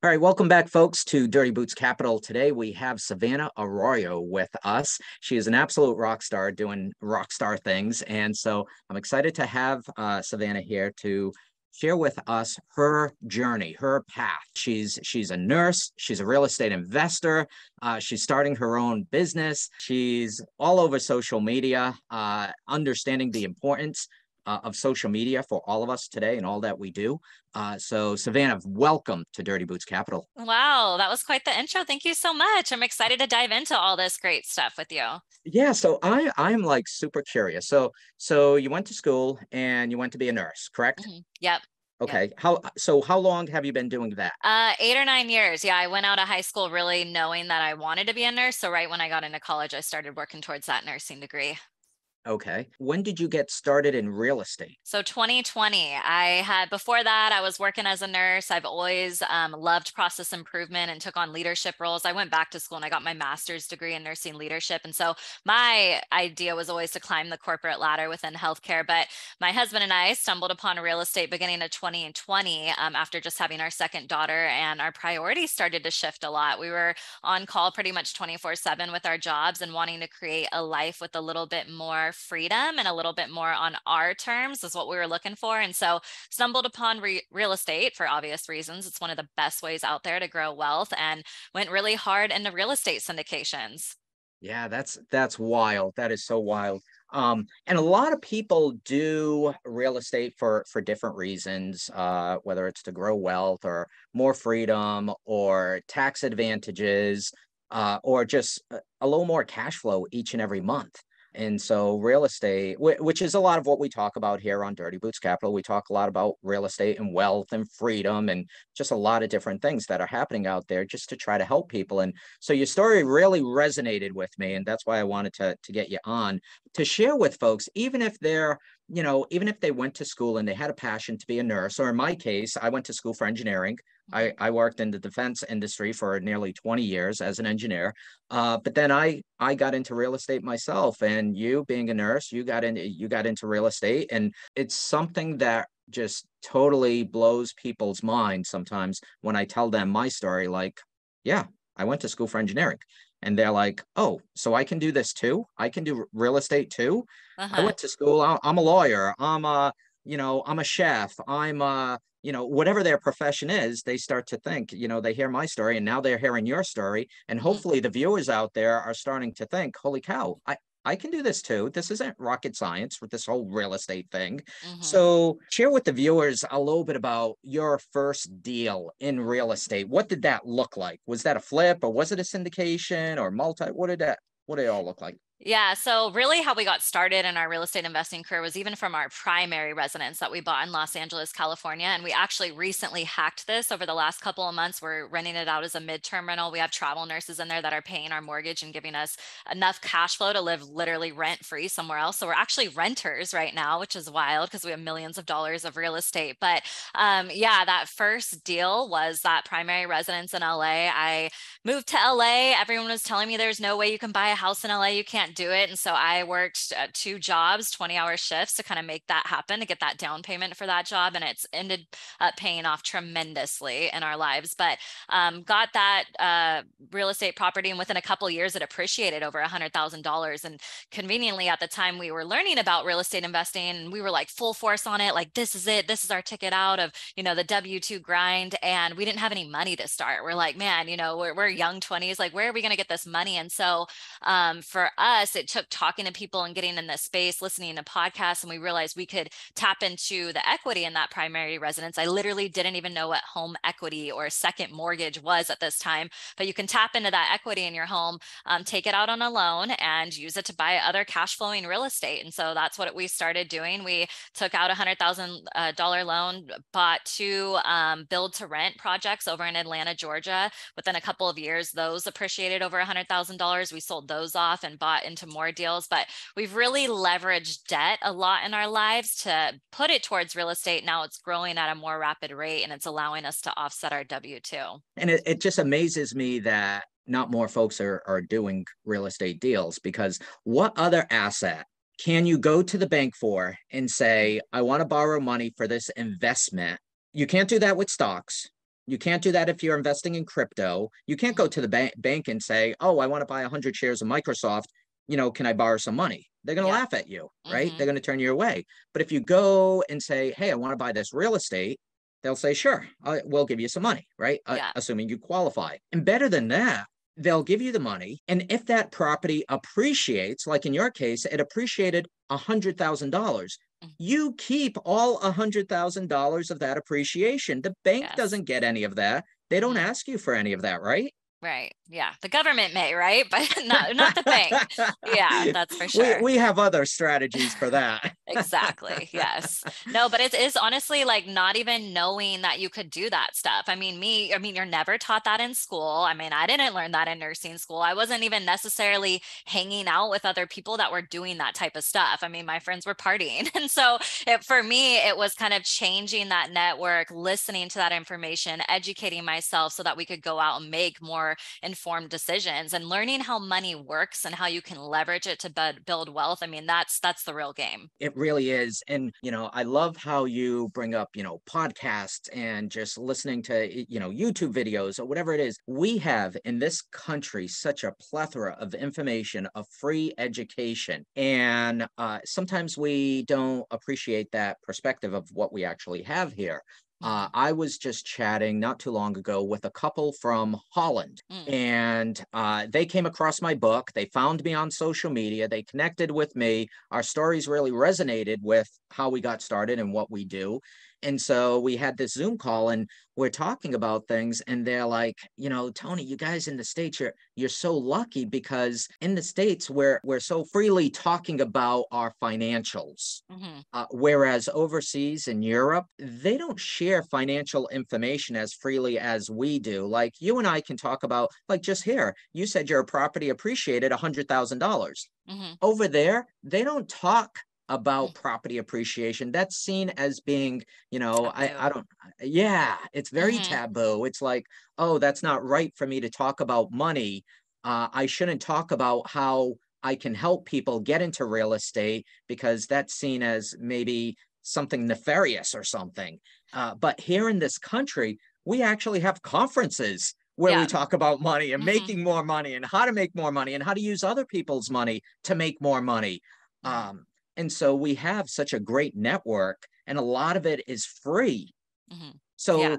All right, welcome back, folks, to Dirty Boots Capital. Today we have Savannah Arroyo with us. She is an absolute rock star doing rock star things. And so I'm excited to have Savannah here to share with us her journey, her path. She's a nurse. She's a real estate investor. She's starting her own business. She's all over social media, understanding the importance of social media for all of us today and all that we do. So Savannah, welcome to Dirty Boots Capital. Wow, that was quite the intro. Thank you so much. I'm excited to dive into all this great stuff with you. Yeah, so I'm like super curious. So you went to school and you went to be a nurse, correct? Yep. Yep. Okay. How long have you been doing that? 8 or 9 years. Yeah, I went out of high school really knowing that I wanted to be a nurse. So right when I got into college, I started working towards that nursing degree. Okay. When did you get started in real estate? So 2020, before that, I was working as a nurse. I've always loved process improvement and took on leadership roles. I went back to school and I got my master's degree in nursing leadership. And so my idea was always to climb the corporate ladder within healthcare. But my husband and I stumbled upon real estate beginning of 2020 after just having our second daughter, and our priorities started to shift a lot. We were on call pretty much 24/7 with our jobs and wanting to create a life with a little bit more freedom and a little bit more on our terms is what we were looking for. And so stumbled upon real estate for obvious reasons. It's one of the best ways out there to grow wealth, and went really hard into real estate syndications. Yeah, that's wild. That is so wild. And a lot of people do real estate for different reasons, whether it's to grow wealth or more freedom or tax advantages, or just a little more cash flow each and every month. And so real estate, which is a lot of what we talk about here on Dirty Boots Capital, we talk a lot about real estate and wealth and freedom and just a lot of different things that are happening out there just to try to help people. And so your story really resonated with me, and that's why I wanted to get you on to share with folks, even if they're, even if they went to school and they had a passion to be a nurse, or in my case, I went to school for engineering. I worked in the defense industry for nearly 20 years as an engineer. But then I got into real estate myself, and you being a nurse, you got into real estate, and it's something that just totally blows people's minds sometimes when I tell them my story. Like, yeah, I went to school for engineering. And they're like, oh, so I can do this too? I can do real estate too? I Uh-huh. went to school. I'm a lawyer. I'm a chef. Whatever their profession is, they start to think, they hear my story and now they're hearing your story. And Mhm. hopefully the viewers out there are starting to think, holy cow, I can do this too. This isn't rocket science with this whole real estate thing. Mhm. So share with the viewers a little bit about your first deal in real estate. What did that look like? Was that a flip, or was it a syndication or multi? What did it all look like? Yeah, so really how we got started in our real estate investing career was even from our primary residence that we bought in Los Angeles, California. And we actually recently hacked this over the last couple of months. We're renting it out as a midterm rental. We have travel nurses in there that are paying our mortgage and giving us enough cash flow to live literally rent free somewhere else. So we're actually renters right now, which is wild because we have millions of dollars of real estate. But yeah, that first deal was that primary residence in LA. I moved to LA. Everyone was telling me there's no way you can buy a house in LA. You can't do it. And so I worked two jobs, 20-hour shifts to kind of make that happen, to get that down payment for that job. And it's ended up paying off tremendously in our lives. But got that real estate property. And within a couple of years, it appreciated over $100,000. And conveniently, at the time we were learning about real estate investing, and we were like full force on it. Like, this is it. This is our ticket out of, the W-2 grind. And we didn't have any money to start. We're like, man, we're young 20s. Like, where are we going to get this money? And so for us, it took talking to people and getting in this space, listening to podcasts, and we realized we could tap into the equity in that primary residence. I literally didn't even know what home equity or second mortgage was at this time, but you can tap into that equity in your home, take it out on a loan, and use it to buy other cash flowing real estate. And so that's what we started doing. We took out $100,000 loan, bought two build to rent projects over in Atlanta, Georgia. Within a couple of years, those appreciated over $100,000. We sold those off and bought into more deals. But we've really leveraged debt a lot in our lives to put it towards real estate. Now it's growing at a more rapid rate, and it's allowing us to offset our W-2. And it just amazes me that not more folks are doing real estate deals, because what other asset can you go to the bank for and say, I want to borrow money for this investment? You can't do that with stocks. You can't do that if you're investing in crypto. You can't go to the bank and say, oh, I want to buy 100 shares of Microsoft. Can I borrow some money? They're going to Yep. laugh at you, right? Mm-hmm. They're going to turn you away. But if you go and say, hey, I want to buy this real estate, they'll say, sure, we'll give you some money, right? Yeah. Assuming you qualify. And better than that, they'll give you the money. And if that property appreciates, like in your case, it appreciated $100,000, you keep all $100,000 of that appreciation. The bank Yes. doesn't get any of that. They don't Mm-hmm. ask you for any of that, right? Right. Yeah. The government may, right? But not the bank. Yeah, that's for we sure. we have other strategies for that. Exactly. Yes. No, but it is honestly like not even knowing that you could do that stuff. I mean, you're never taught that in school. I mean, I didn't learn that in nursing school. I wasn't even necessarily hanging out with other people that were doing that type of stuff. I mean, my friends were partying. And so for me, it was kind of changing that network, listening to that information, educating myself so that we could go out and make more informed decisions and learning how money works and how you can leverage it to build wealth. I mean, that's the real game. It really is. And, I love how you bring up, podcasts and just listening to, YouTube videos or whatever it is. We have in this country such a plethora of information, of free education. And sometimes we don't appreciate that perspective of what we actually have here. I was just chatting not too long ago with a couple from Holland, Mm, and they came across my book. They found me on social media. They connected with me. Our stories really resonated with how we got started and what we do. And so we had this Zoom call and we're talking about things. And they're like, Tony, you guys in the States, you're so lucky because in the States, we're so freely talking about our financials. mhm. Whereas overseas in Europe, they don't share financial information as freely as we do. Like you and I can talk about, like just here, you said your property appreciated $100,000. Hmm. Over there, they don't talk about property appreciation. That's seen as being, I Taboo. don't, yeah, it's very Hmm. taboo. It's like, oh, that's not right for me to talk about money. I shouldn't talk about how I can help people get into real estate because that's seen as maybe something nefarious or something. But here in this country, we actually have conferences where we Yeah. talk about money and Hmm. making more money and how to make more money and how to use other people's money to make more money. Hmm. And so we have such a great network, and a lot of it is free. Hmm. Yeah. So,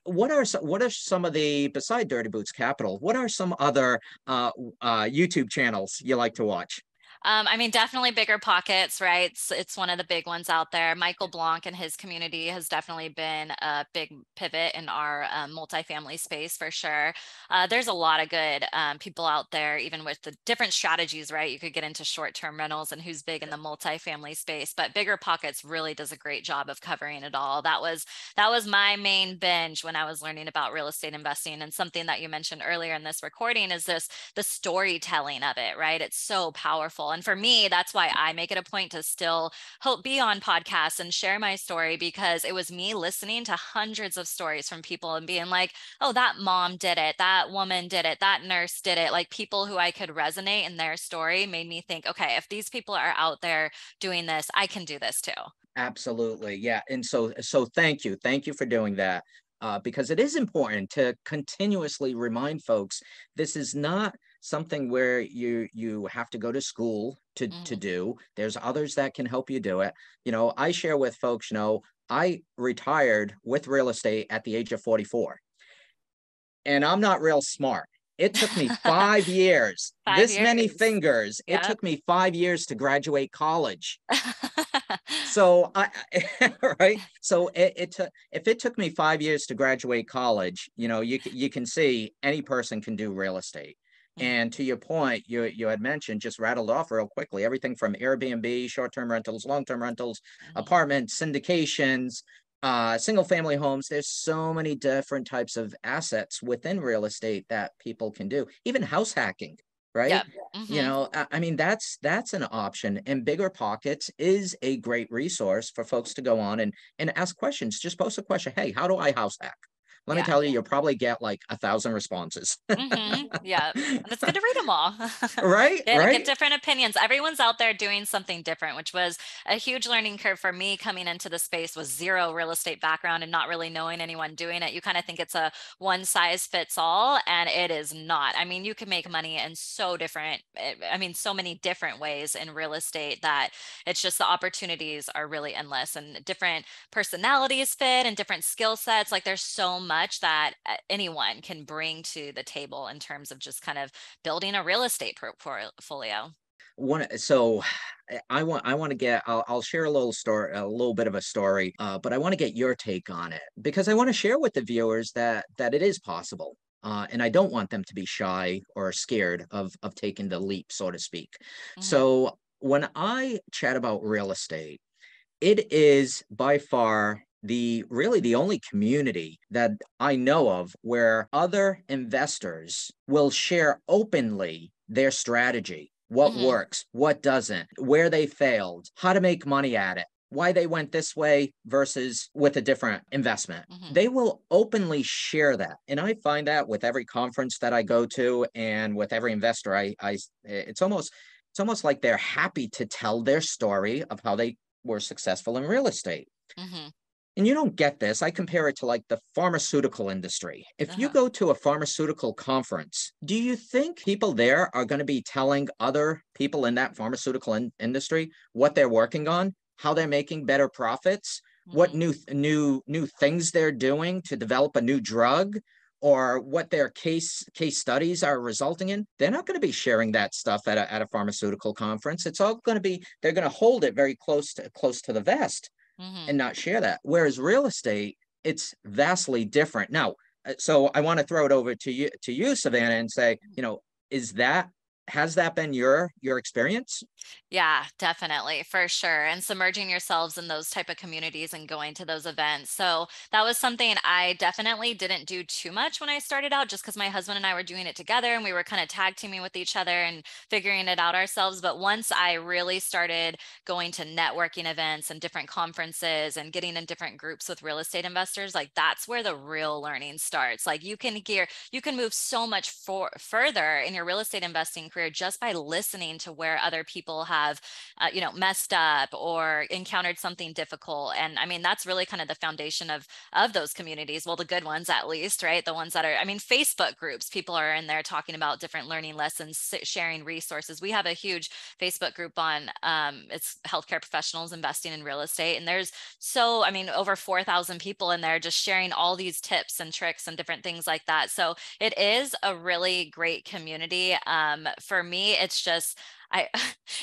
what are some of the beside Dirty Boots Capital? What are some other YouTube channels you like to watch? I mean, definitely bigger pockets, right? It's one of the big ones out there. Michael Blanc and his community has definitely been a big pivot in our multifamily space for sure. There's a lot of good people out there, even with the different strategies, right? You could get into short-term rentals and who's big in the multifamily space, but bigger pockets really does a great job of covering it all. That was my main binge when I was learning about real estate investing, and something that you mentioned earlier in this recording is the storytelling of it, right? It's so powerful. And for me, that's why I make it a point to still hope be on podcasts and share my story, because it was me listening to hundreds of stories from people and being like, oh, that mom did it, that woman did it, that nurse did it. Like people who I could resonate in their story made me think, okay, if these people are out there doing this, I can do this too. Absolutely. Yeah. And so thank you. Thank you for doing that. Because it is important to continuously remind folks this is not something where you have to go to school to Hmm. do. There's others that can help you do it. I share with folks, I retired with real estate at the age of 44, and I'm not real smart. It took me 5 years, Five this many years. fingers. It Yep. took me 5 years to graduate college. So right. So it took if it took me 5 years to graduate college, you can see any person can do real estate. Mhm. And to your point, you had mentioned, just rattled off real quickly, everything from Airbnb, short-term rentals, long-term rentals, Mhm. apartments, syndications, single family homes. There's so many different types of assets within real estate that people can do, even house hacking, right? Yep. Hmm. I mean, that's an option. And Bigger Pockets is a great resource for folks to go on and ask questions. Just post a question. Hey, how do I house hack? let me Yeah. tell you, you'll probably get like 1,000 responses. Yeah. And it's good to read them all. Right, Get right. different opinions. Everyone's out there doing something different, which was a huge learning curve for me coming into the space with zero real estate background and not really knowing anyone doing it. You kind of think it's a one size fits all, and it is not. I mean, you can make money in so many different ways in real estate that it's just the opportunities are really endless and different personalities fit and different skill sets. Like there's so much that anyone can bring to the table in terms of just kind of building a real estate portfolio. So I want to get I'll share a little story, a little bit of a story, but I want to get your take on it because I want to share with the viewers that it is possible. And I don't want them to be shy or scared of taking the leap, so to speak. Hmm. So when I chat about real estate, it is by far the only community that I know of where other investors will share openly their strategy, what Hmm. works, what doesn't, where they failed, how to make money at it, why they went this way versus with a different investment. Hmm. They will openly share that. And I find that with every conference that I go to and with every investor I it's almost like they're happy to tell their story of how they were successful in real estate. Hmm. And you don't get this. I compare it to like the pharmaceutical industry. If you Uh-huh. go to a pharmaceutical conference, do you think people there are going to be telling other people in that pharmaceutical industry what they're working on, how they're making better profits, what Hmm. new things they're doing to develop a new drug? Or what their case studies are resulting in? They're not going to be sharing that stuff at a pharmaceutical conference. It's all going to be they're going to hold it very close to the vest Hmm. and not share that. Whereas real estate, it's vastly different. Now, so I want to throw it over to you, Savannah, and say, is that has that been your experience? Yeah, definitely, for sure. And submerging yourselves in those type of communities and going to those events. So that was something I definitely didn't do too much when I started out, just because my husband and I were doing it together and we were kind of tag teaming with each other and figuring it out ourselves. But once I really started going to networking events and different conferences and getting in different groups with real estate investors, like that's where the real learning starts. Like you can move so much further in your real estate investing career just by listening to where other people have messed up or encountered something difficult. And I mean that's really kind of the foundation of those communities, well, the good ones at least, right? The ones that are, I mean, Facebook groups, people are in there talking about different learning lessons, sharing resources. We have a huge Facebook group on it's healthcare professionals investing in real estate, and there's I mean, over 4,000 people in there just sharing all these tips and tricks and different things like that. So it is a really great community. For me, it's just I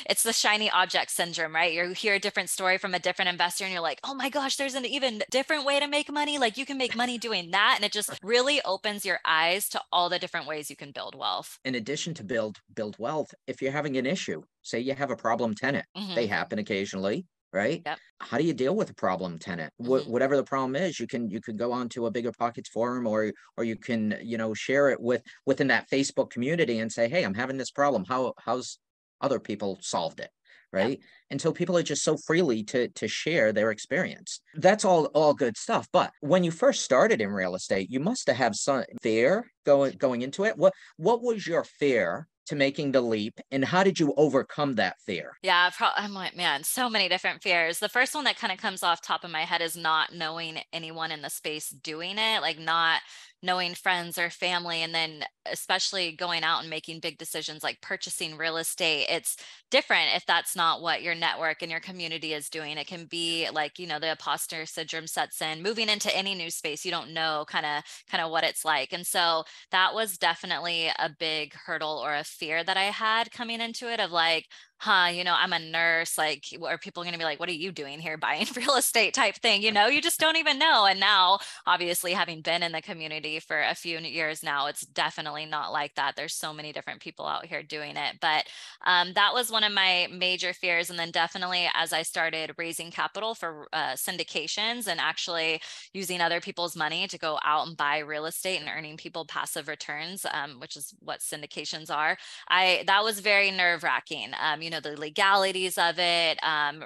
it's the shiny object syndrome, right? You hear a different story from a different investor and you're like, oh my gosh, there's an even different way to make money. Like you can make money doing that. And it just really opens your eyes to all the different ways you can build wealth. In addition to build wealth, if you're having an issue, say you have a problem tenant, they Hmm. happen occasionally, right? Yep. How do you deal with a problem tenant? Hmm. Whatever the problem is, you can go on to a Bigger Pockets forum, or you can share it within that Facebook community and say, hey, I'm having this problem. How's other people solved it, Yep. right? And so people are just so freely to share their experience. That's all good stuff. But when you first started in real estate, you must have had some fear going into it. What was your fear to making the leap, and how did you overcome that fear? Yeah, I'm like, man, so many different fears. The first one that kind of comes off top of my head is not knowing anyone in the space doing it, like not knowing friends or family. And then especially going out and making big decisions like purchasing real estate. It's different if that's not what your network and your community is doing. It can be like, the imposter syndrome sets in, moving into any new space, you don't know kind of what it's like. And so that was definitely a big hurdle or a fear that I had coming into it of like, I'm a nurse. Like, are people going to be like, what are you doing here buying real estate type thing? You just don't even know. And now, obviously, having been in the community for a few years now, it's definitely not like that. There's so many different people out here doing it. But that was one of my major fears. And then definitely as I started raising capital for syndications and actually using other people's money to go out and buy real estate and earning people passive returns, which is what syndications are. That was very nerve wracking. the legalities of it,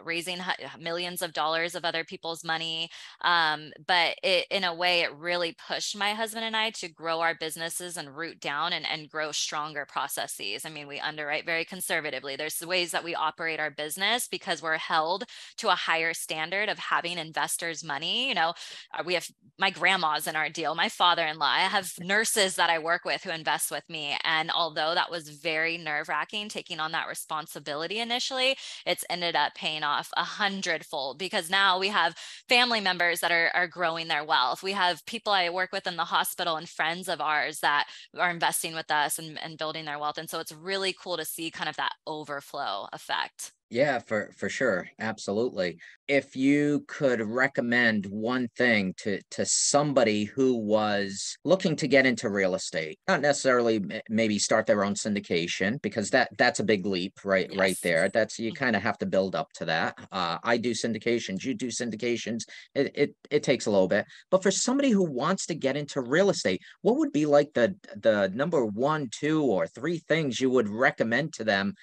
raising millions of dollars of other people's money. But in a way, it really pushed my husband and I to grow our businesses and root down and grow stronger processes. I mean, we underwrite very conservatively. There's ways that we operate our business because we're held to a higher standard of having investors' money. We have my grandma's in our deal, my father-in-law. I have nurses that I work with who invest with me. And although that was very nerve-wracking, taking on that responsibility initially, it's ended up paying off 100-fold, because now we have family members that are growing their wealth. We have people I work with in the hospital and friends of ours that are investing with us and building their wealth. And so it's really cool to see kind of that overflow effect. Yeah, for sure. Absolutely. If you could recommend one thing to somebody who was looking to get into real estate, not necessarily maybe start their own syndication, because that's a big leap, right Yes. there. That's, you kind of have to build up to that. I do syndications, you do syndications. It takes a little bit. But for somebody who wants to get into real estate, what would be like the number one, two, or three things you would recommend to them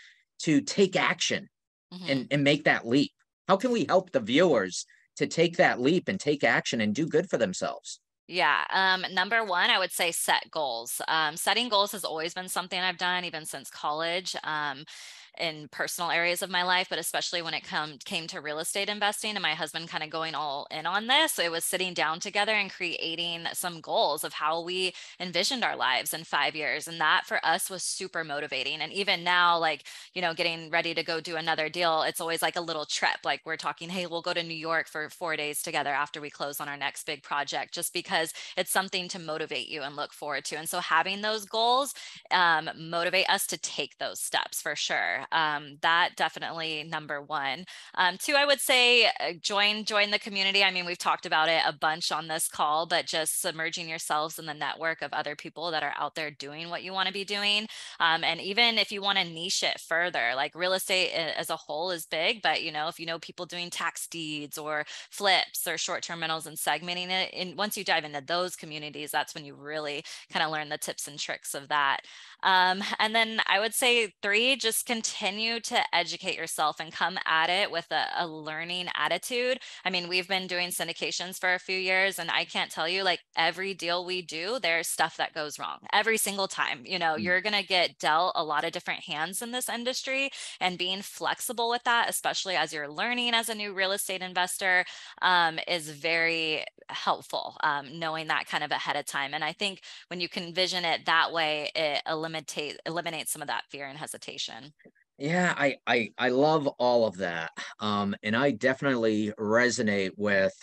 to take action Mm-hmm. and make that leap? How can we help the viewers to take that leap and take action and do good for themselves? Yeah. Number one, I would say set goals. Setting goals has always been something I've done even since college. In personal areas of my life, but especially when it came to real estate investing and my husband kind of going all in on this. It was sitting down together and creating some goals of how we envisioned our lives in 5 years. And that for us was super motivating. And even now, like, getting ready to go do another deal, it's always like a little trip. Like we're talking, hey, we'll go to New York for 4 days together after we close on our next big project, just because it's something to motivate you and look forward to. And so having those goals motivate us to take those steps for sure. That definitely number one. Two, I would say join the community. I mean, we've talked about it a bunch on this call, but just submerging yourselves in the network of other people that are out there doing what you want to be doing. And even if you want to niche it further, like real estate as a whole is big, but if you know people doing tax deeds or flips or short-term rentals and segmenting it, and once you dive into those communities, that's when you really kind of learn the tips and tricks of that. And then I would say three, just continue to educate yourself and come at it with a learning attitude. I mean, we've been doing syndications for a few years, and I can't tell you, like every deal we do, there's stuff that goes wrong every single time. Mm. You're going to get dealt a lot of different hands in this industry, and being flexible with that, especially as you're learning as a new real estate investor, is very helpful, knowing that kind of ahead of time. And I think when you can vision it that way, it eliminates some of that fear and hesitation. Yeah, I love all of that. And I definitely resonate with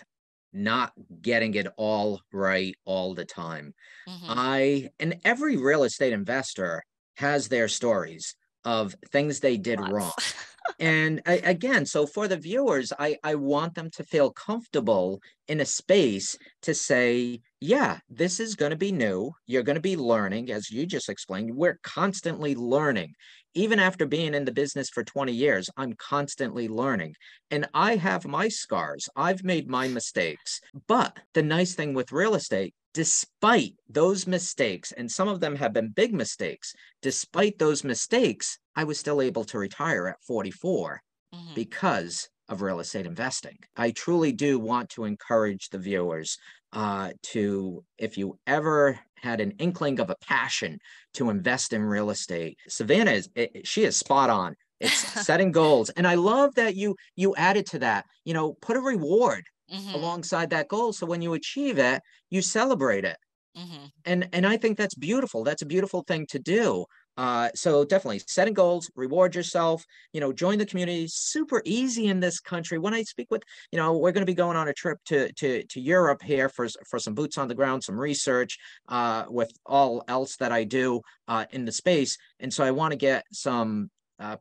not getting it all right all the time. Hmm. And every real estate investor has their stories of things they did wrong. Lots. And again, so for the viewers, I want them to feel comfortable in a space to say, yeah, this is going to be new. You're going to be learning, as you just explained. We're constantly learning. Even after being in the business for 20 years, I'm constantly learning. And I have my scars. I've made my mistakes. But the nice thing with real estate, despite those mistakes, and some of them have been big mistakes, despite those mistakes, I was still able to retire at 44 Hmm. because of real estate investing. I truly do want to encourage the viewers to, if you ever had an inkling of a passion to invest in real estate, Savannah she is spot on. It's setting goals. And I love that you added to that, put a reward Hmm. alongside that goal. So when you achieve it, you celebrate it. Hmm. And I think that's beautiful. That's a beautiful thing to do. So definitely setting goals, reward yourself, join the community. Super easy in this country. When I speak with, we're going to be going on a trip to Europe here for some boots on the ground, some research, with all else that I do in the space. And so I want to get some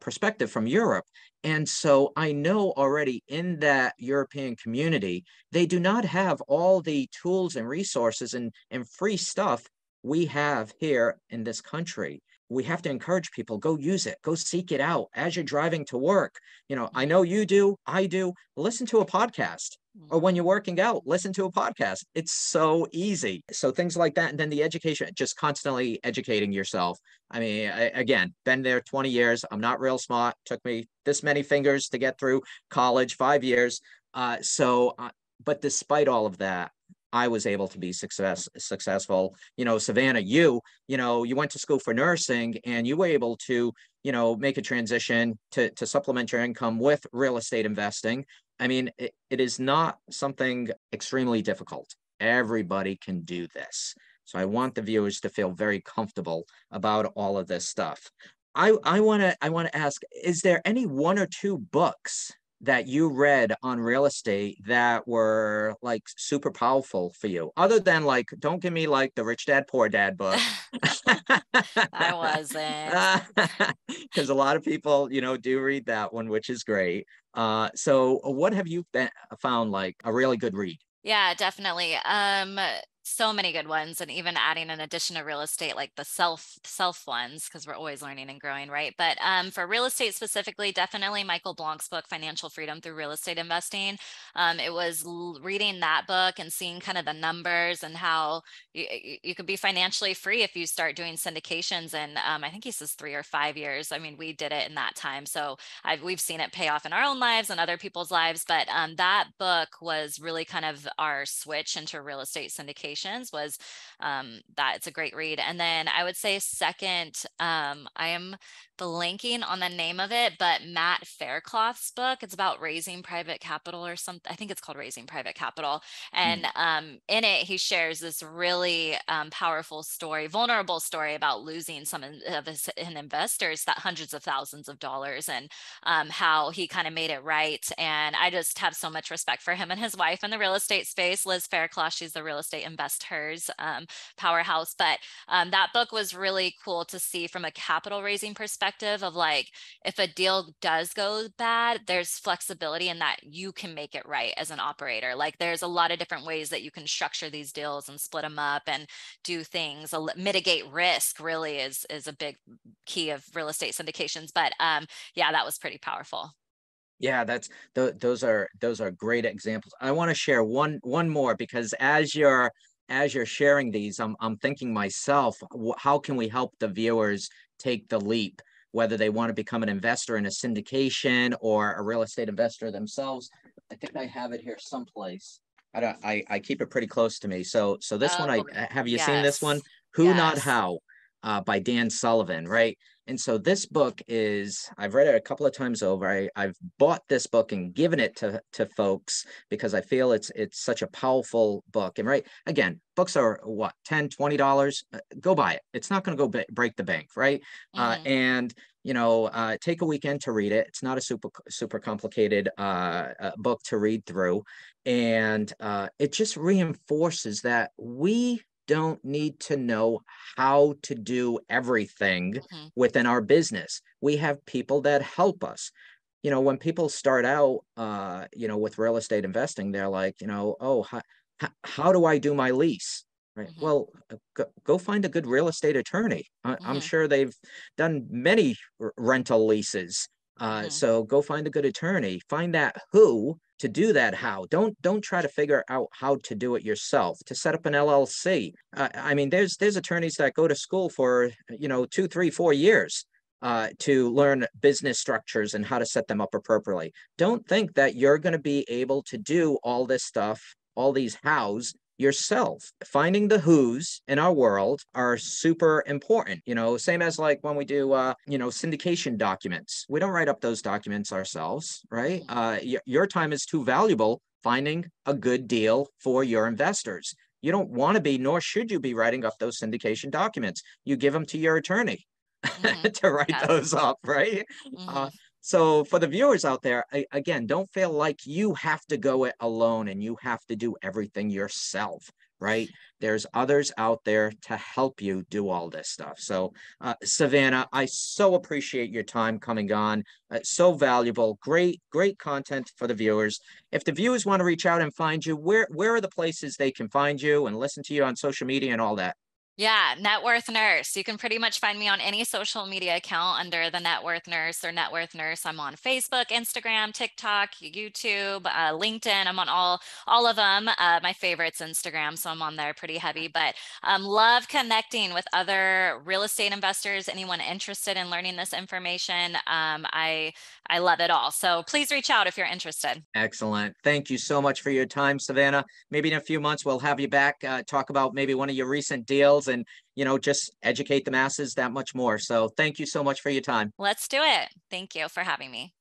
perspective from Europe. And so I know already in that European community, they do not have all the tools and resources and free stuff we have here in this country. We have to encourage people, go use it, go seek it out as you're driving to work. I Hmm. know you do, I do. Listen to a podcast. Or when you're working out, listen to a podcast. It's so easy. So things like that. And then the education, just constantly educating yourself. I mean, again, been there 20 years. I'm not real smart. Took me this many fingers to get through college, 5 years. But despite all of that, I was able to be successful. Savannah, you went to school for nursing and you were able to, make a transition to supplement your income with real estate investing. I mean, it is not something extremely difficult. Everybody can do this. So I want the viewers to feel very comfortable about all of this stuff. I want to ask, is there any one or two books that you read on real estate that were like super powerful for you? Other than like, don't give me like the Rich Dad Poor Dad book. I wasn't. Because a lot of people, do read that one, which is great. So what have you found like a really good read? Yeah, definitely. So many good ones, and even adding an addition to real estate, like the self ones, because we're always learning and growing, right? But for real estate specifically, definitely Michael Blank's book, Financial Freedom Through Real Estate Investing. It was reading that book and seeing kind of the numbers and how you could be financially free if you start doing syndications. And I think he says 3 or 5 years. I mean, we did it in that time, so we've seen it pay off in our own lives and other people's lives. But that book was really kind of our switch into real estate syndication was that it's a great read. And then I would say second, I am blanking on the name of it, but Matt Faircloth's book, it's about raising private capital or something. I think it's called Raising Private Capital. And in it, he shares this really powerful story, vulnerable story about losing some of his investors, that hundreds of thousands of dollars, and how he kind of made it right. And I just have so much respect for him and his wife in the real estate space, Liz Faircloth. She's the real estate investors powerhouse. But that book was really cool to see from a capital raising perspective of like, if a deal does go bad, there's flexibility in that you can make it right as an operator. Like there's a lot of different ways that you can structure these deals and split them up and do things. Mitigate risk really is a big key of real estate syndications. But yeah, that was pretty powerful. Yeah, those are great examples. I want to share one more because as you're sharing these, I'm thinking myself, how can we help the viewers take the leap, whether they want to become an investor in a syndication or a real estate investor themselves? I think I have it here someplace. I keep it pretty close to me. So this one, Oh, have you seen this one? yes. Who Not Yes. How, by Dan Sullivan, right? And so this book I've read it a couple of times over. I've bought this book and given it to folks because I feel it's such a powerful book. And right, again, books are what, $10, $20? Go buy it. It's not going to go break the bank, right? Mm-hmm. And take a weekend to read it. It's not a super complicated book to read through. And it just reinforces that we don't need to know how to do everything Mm-hmm. within our business. We have people that help us. When people start out, with real estate investing, they're like, oh, how do I do my lease? Right. Mm-hmm. Well, go find a good real estate attorney. I'm Mm-hmm. sure they've done many rental leases. Mm-hmm. So go find a good attorney. Find that who to do that how. Don't try to figure out how to do it yourself. To set up an LLC. I mean, there's attorneys that go to school for 2, 3, 4 years to learn business structures and how to set them up appropriately. Don't think that you're going to be able to do all this stuff, all these hows yourself. Finding the who's in our world are super important. Same as like when we do syndication documents. We don't write up those documents ourselves, right? Mm-hmm. Your time is too valuable finding a good deal for your investors. You don't want to be, nor should you be, writing up those syndication documents. You give them to your attorney Mm-hmm. to write Yeah. those up, right? Mm-hmm. So for the viewers out there, again, don't feel like you have to go it alone and you have to do everything yourself, right? There's others out there to help you do all this stuff. So Savannah, I so appreciate your time coming on. So valuable, great content for the viewers. If the viewers want to reach out and find you, where are the places they can find you and listen to you on social media and all that? Yeah, Networth Nurse. You can pretty much find me on any social media account under the Networth Nurse or Networth Nurse. I'm on Facebook, Instagram, TikTok, YouTube, LinkedIn. I'm on all of them. My favorite's Instagram, so I'm on there pretty heavy. But love connecting with other real estate investors. Anyone interested in learning this information? I love it all. So please reach out if you're interested. Excellent. Thank you so much for your time, Savannah. Maybe in a few months we'll have you back, talk about maybe one of your recent deals and, just educate the masses that much more. So thank you so much for your time. Let's do it. Thank you for having me.